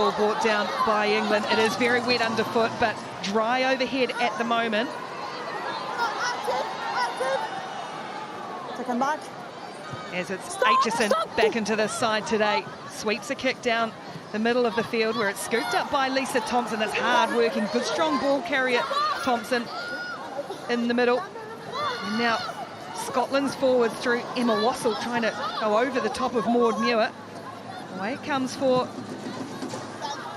ball brought down by England. It is very wet underfoot, but dry overhead at the moment. Second back. As it's Aitchison back into the side today. Sweeps a kick down the middle of the field where it's scooped up by Lisa Thompson. That's hard-working, good, strong ball carrier Thompson in the middle. And now Scotland's forward through Emma Wassell trying to go over the top of Maud Muir. Away it comes for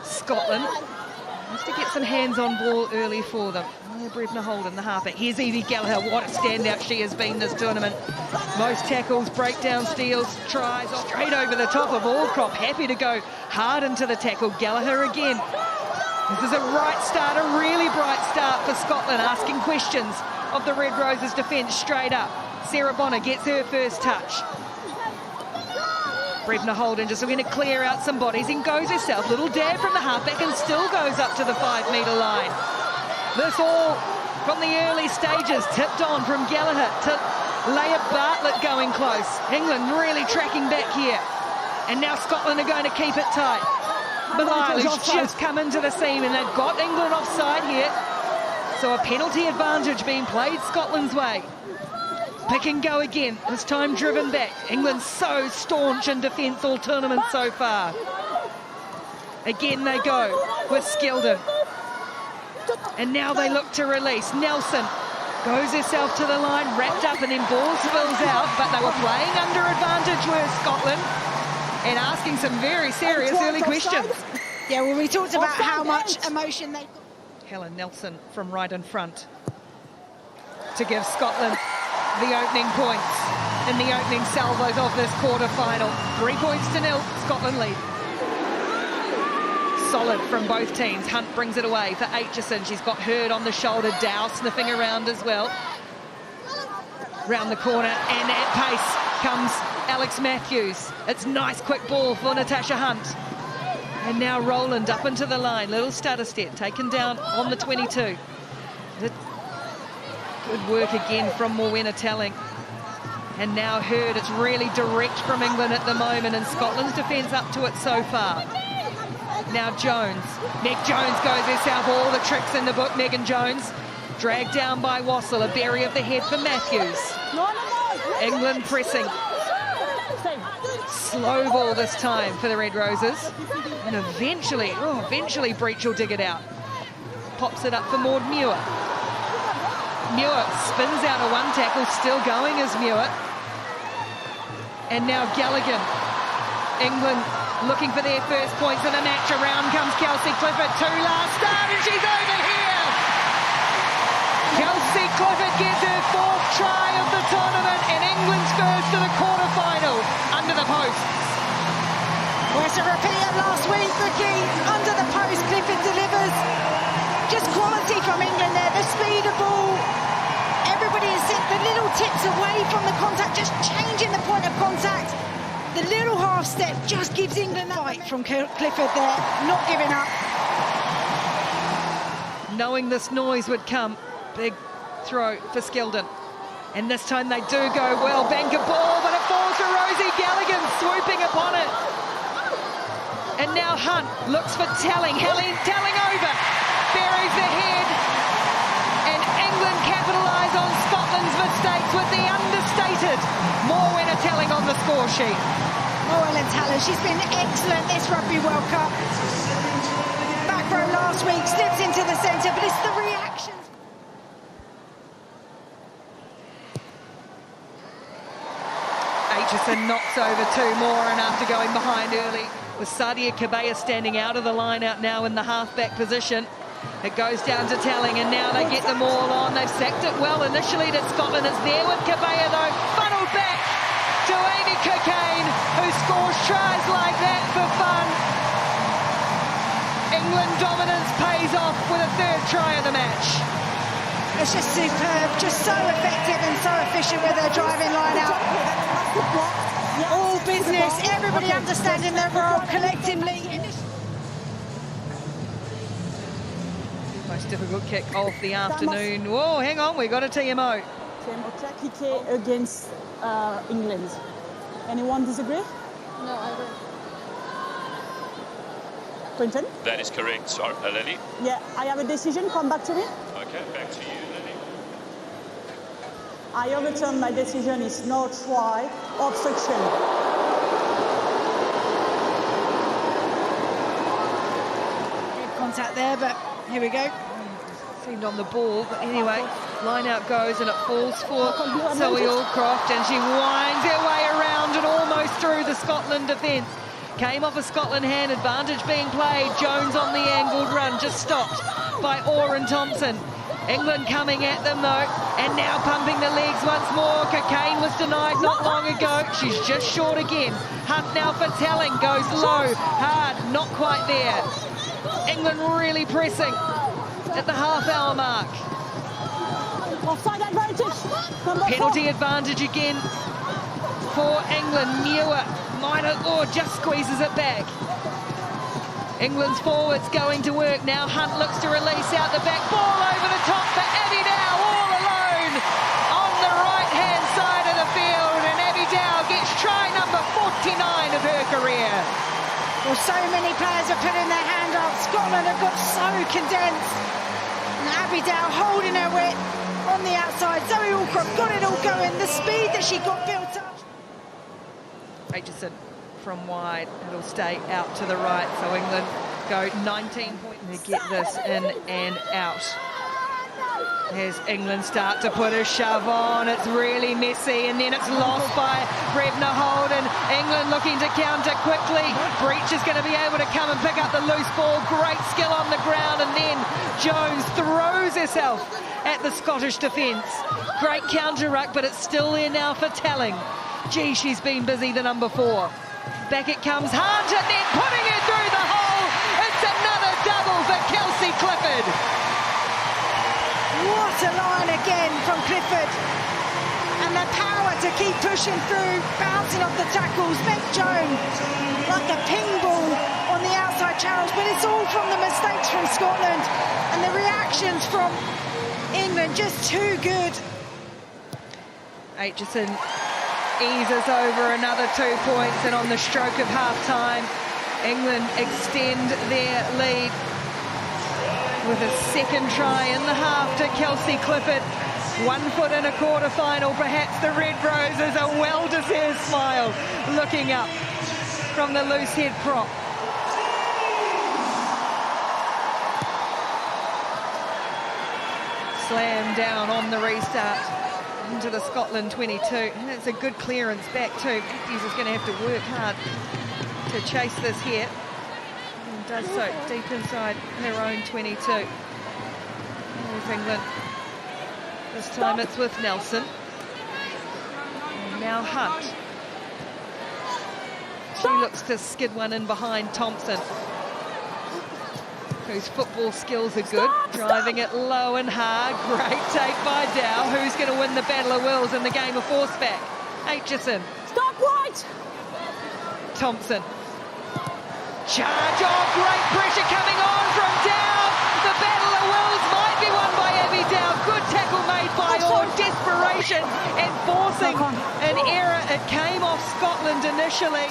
Scotland. Has to get some hands on ball early for them. Rhona Holden, the halfback. Here's Evie Gallagher. What a standout she has been this tournament. Most tackles, breakdown steals, tries straight over the top of Allcrop. Happy to go hard into the tackle. Gallagher again. This is a bright start, a really bright start for Scotland, asking questions of the Red Roses defence straight up. Sarah Bonner gets her first touch. Rhona Holden just going to clear out some bodies and goes herself. Little dab from the halfback and still goes up to the 5-metre line. This all from the early stages, tipped on from Gallagher to Leah Bartlett going close. England really tracking back here. And now Scotland are going to keep it tight. Belial, who's just come into the seam, and they've got England offside here. So a penalty advantage being played Scotland's way. Pick and go again, this time driven back. England so staunch in defence all tournament so far. Again they go with Skeldon. And now they look to release. Nelson goes herself to the line, wrapped up, and then ball spills out. But they were playing under advantage, were Scotland, and asking some very serious early questions. Yeah, well, we talked about how much emotion they... Helen Nelson from right in front to give Scotland the opening points in the opening salvos of this quarter-final. 3 points to 0, Scotland lead. Solid from both teams. Hunt brings it away for Aitchison. She's got Hurd on the shoulder. Dow sniffing around as well. Round the corner, and at pace comes Alex Matthews. It's nice quick ball for Natasha Hunt. And now Rowland up into the line. Little stutter step taken down on the 22. Good work again from Morwenna Telling. And now Hurd. It's really direct from England at the moment, and Scotland's defence up to it so far. Now Jones. Meg Jones goes herself, all the tricks in the book. Megan Jones dragged down by Wassell. A bury of the head for Matthews. England pressing. Slow ball this time for the Red Roses. And eventually Breach will dig it out. Pops it up for Maud Muir. Muir spins out of one tackle, still going as Muir. And now Gallagher. England looking for their first points in the match. Around comes Kelsey. Clifford, 2 last start, and she's over here. Kelsey Clifford gets her 4th try of the tournament, and England's first to the quarter-final under the posts. Well, it's a repeat of last week, Vicky. Under the post, Clifford delivers. Just quality from England there. The speed of ball. Everybody has sent the little tips away from the contact, just changing the point of contact. The little half step just gives England that fight from Clifford there, not giving up. Knowing this noise would come, big throw for Skeldon. And this time they do go well. Bank a ball, but it falls to Rosie Gallagher, swooping upon it. And now Hunt looks for Telling. Telling over, buries the head. And England capitalise on Scotland's mistakes with the understated Morwenna Telling on the score sheet. Morwenna Telling, she's been excellent this Rugby World Cup. Back row last week, slips into the centre, but it's the reactions. Aitchison knocks over 2 more, and after going behind early, with Sadia Cabella standing out of the line out now in the half-back position. It goes down to Telling, and now they get them all on. They've sacked it well initially to Scotland. It's there with Cabella, though. Funneled back to Amy Cokayne, who scores tries like that for fun. England dominance pays off with a 3rd try of the match. It's just superb, just so effective and so efficient with their driving line out. All business, everybody understanding their role collectively. Most difficult kick of the afternoon. Whoa, hang on, we got a TMO. TMO against England. Anyone disagree? No, I don't. Quinton? That is correct. Sorry, Lily. Yeah, I have a decision. Come back to me. Okay, back to you, Lily. I overturn my decision. Is no try, obstruction. Contact there, but here we go. Seemed on the ball, but anyway, line out goes and it falls for Zoe Allcroft, and she winds her way around and almost through the Scotland defence. Came off a Scotland hand, advantage being played. Jones on the angled run, just stopped by Orr and Thompson. England coming at them though, and now pumping the legs once more. Cokayne was denied not long ago. She's just short again. Hunt now for Telling, goes low, hard, not quite there. England really pressing at the half-hour mark. Offside advantage. Penalty advantage again for England. Muir might have, or just squeezes it back. England's forwards going to work now. Hunt looks to release out the back. Ball over the top for Abby Dow, all alone on the right-hand side of the field. And Abby Dow gets try number 49 of her career. Well, so many players have put in their hand up. Scotland have got so condensed. And Abby Dow holding her wit on the outside. Zoe Allcroft got it all going. The speed that she got built up. Aitchison from wide, it'll stay out to the right, so England go 19 points to get this in and out. As England start to put a shove on, it's really messy, and then it's lost by Brevna Holden. England looking to counter quickly. Breach is going to be able to come and pick up the loose ball. Great skill on the ground, and then Jones throws herself at the Scottish defence. Great counter ruck, but it's still there now for Telling. Gee, she's been busy, the number 4. Back it comes, Hunt, and then putting it through the hole. It's another double for Kelsey Clifford. What a line again from Clifford. And the power to keep pushing through, bouncing off the tackles. Beck Jones, like a ping ball on the outside channels, but it's all from the mistakes from Scotland. And the reactions from England, just too good. Aitchison eases over another 2 points, and on the stroke of half-time, England extend their lead with a second try in the half to Kelsey Clifford. 1 foot in a quarter-final. Perhaps the Red Roses, a well-deserved smile looking up from the loose head prop. Slam down on the restart into the Scotland 22, and it's a good clearance back too. Matthews is going to have to work hard to chase this here, and does so deep inside her own 22. There's England. This time it's with Nelson. And now Hunt. She looks to skid one in behind Thompson, whose football skills are good. Driving it low and hard. Great take by Dow. Who's going to win the battle of wills in the game of force back? Aitchison. Stop right. Thompson. Charge off. Great pressure coming on from Dow. The battle of wills might be won by Abby Dow. Good tackle made by Orr. Desperation and forcing an error. It came off Scotland initially.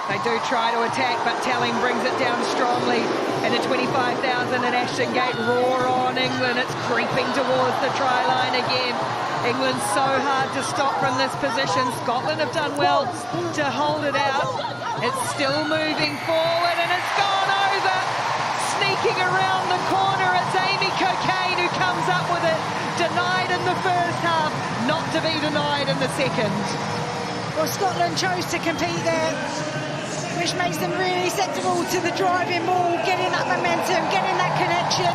They do try to attack, but Telling brings it down strongly. And the 25,000 at Ashton Gate roar on England. It's creeping towards the try line again. England's so hard to stop from this position. Scotland have done well to hold it out. It's still moving forward, and it's gone over. Sneaking around the corner, it's Amy Cokayne who comes up with it. Denied in the first half, not to be denied in the second. Well, Scotland chose to compete there, which makes them really susceptible to the driving ball, getting that momentum, getting that connection.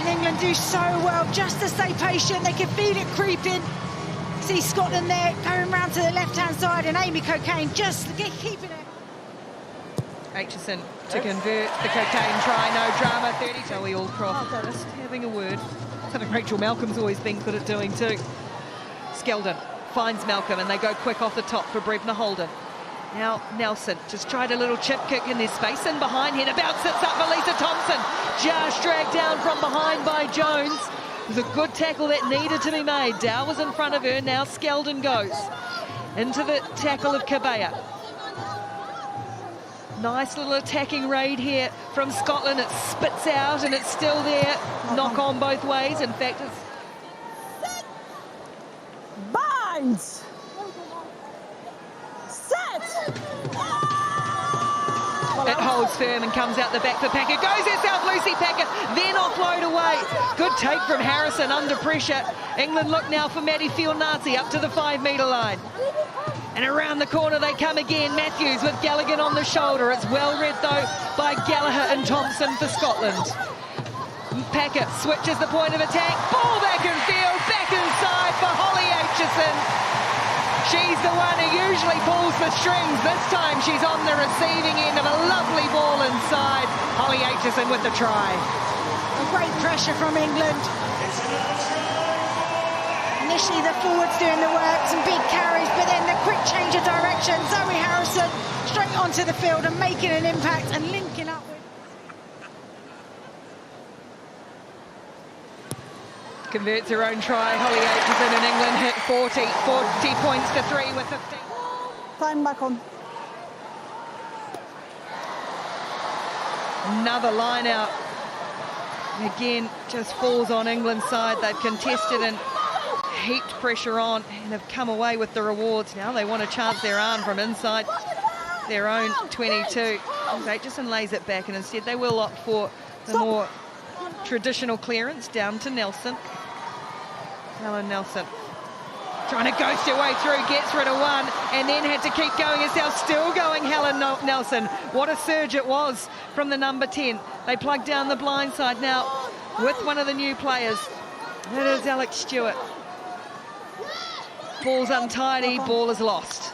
And England do so well just to stay patient. They can feel it creeping. See Scotland there going round to the left-hand side, and Amy Cokayne just keeping it. Aitchison to convert the Cokayne try, no drama. 30. Zoe Allcroft just having a word. Something Rachel Malcolm's always been good at doing too. Skeldon finds Malcolm, and they go quick off the top for Brevna Holden. Now Nelson just tried a little chip kick, in there's space in behind. Header bounce, sits up for Lisa Thompson. Just dragged down from behind by Jones. It was a good tackle that needed to be made. Dow was in front of her. Now Skeldon goes into the tackle of Cabella. Nice little attacking raid here from Scotland. It spits out and it's still there. Knock on both ways. In fact, it's... Binds! Set! It holds firm and comes out the back for Packer. Goes herself, Lucy Packer, then offload away. Good take from Harrison under pressure. England look now for Maddie Field-Nazi up to the 5 metre line. And around the corner they come again. Matthews with Gallagher on the shoulder. It's well read though by Gallagher and Thompson for Scotland. Packer switches the point of attack. Ball back in field, back inside for Holly Aitchison. She's the one who usually pulls the strings. This time she's on the receiving end of a lovely ball inside. Holly Aitchison with the try. A great pressure from England. Initially the forwards doing the work, some big carries, but then the quick change of direction. Zoe Harrison straight onto the field and making an impact and linking up with... Converts her own try. Holly Aitchison and England hit 40 points to 3 with 15. Time back on. Another line out. Again, just falls on England's side. They've contested and heaped pressure on and have come away with the rewards. Now they want to chance their arm from inside their own 22. Aitchison lays it back and instead they will opt for the more traditional clearance down to Nelson. Helen Nelson trying to ghost her way through, gets rid of one and then had to keep going herself. Still going Helen Nelson. What a surge it was from the number 10. They plug down the blind side now with one of the new players. That is Alex Stewart. Ball's untidy, ball is lost.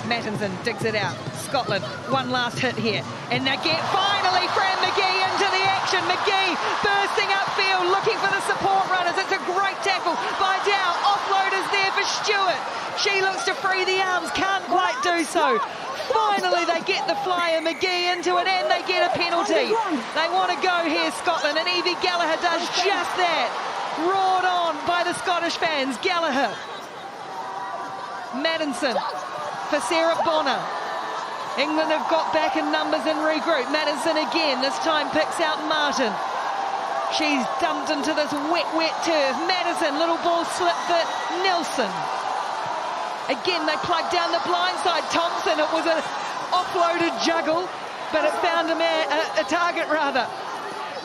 Mattinson digs it out. Scotland, one last hit here. And they get finally Fran McGee into the action. McGee bursting upfield, looking for the support runners. It's a great tackle by Dow. Offload is there for Stewart. She looks to free the arms, can't quite do so. Finally, they get the flyer, McGee into it, and they get a penalty. They want to go here, Scotland, and Evie Gallagher does just that. Roared on by the Scottish fans. Gallagher. Mattinson for Sarah Bonner. England have got back in numbers and regroup. Mattinson again, this time picks out Martin. She's dumped into this wet turf. Mattinson, little ball slip for Nelson. Again, they plug down the blind side. Thompson, it was an offloaded juggle, but it found a target rather.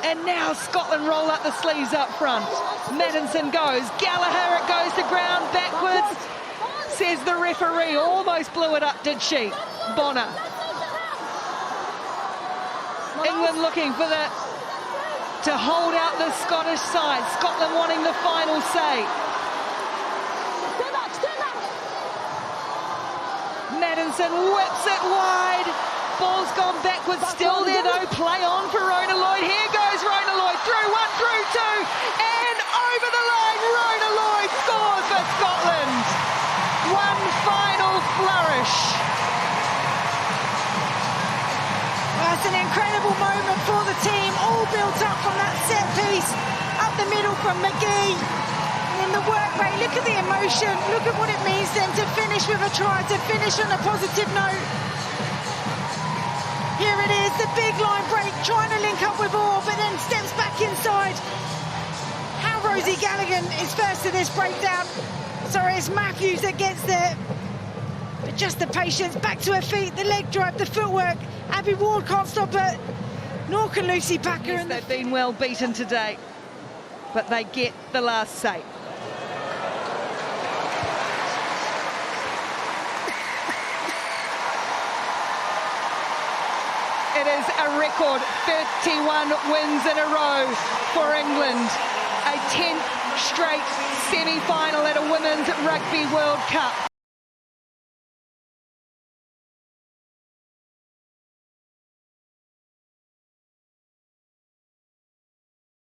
And now Scotland roll up the sleeves up front. Mattinson goes. Gallagher, it goes to ground backwards. Says the referee, almost blew it up, did she? Bonner. England looking for to hold out the Scottish side. Scotland wanting the final say. Mattinson whips it wide. Ball's gone backwards, still there though. Play on for Rhona Lloyd. Here goes Rhona Lloyd. Through one, through two, and over the line. Rhona Lloyd scores for Scotland. One final flourish. Well, it's an incredible moment for the team, all built up from that set piece. Up the middle from McGee. And then the work rate, look at the emotion, look at what it means then to finish with a try, to finish on a positive note. Here it is, the big line break, trying to link up with Orr, but then steps back inside. How Rosie Gallagher is first to this breakdown. Sorry, it's Matthews that gets there. But just the patience, back to her feet, the leg drive, the footwork. Abby Ward can't stop her, nor can Lucy Packer. Yes, they've been well beaten today, but they get the last say. It is a record 31 wins in a row for England. A 10th straight semi-final at a Women's Rugby World Cup.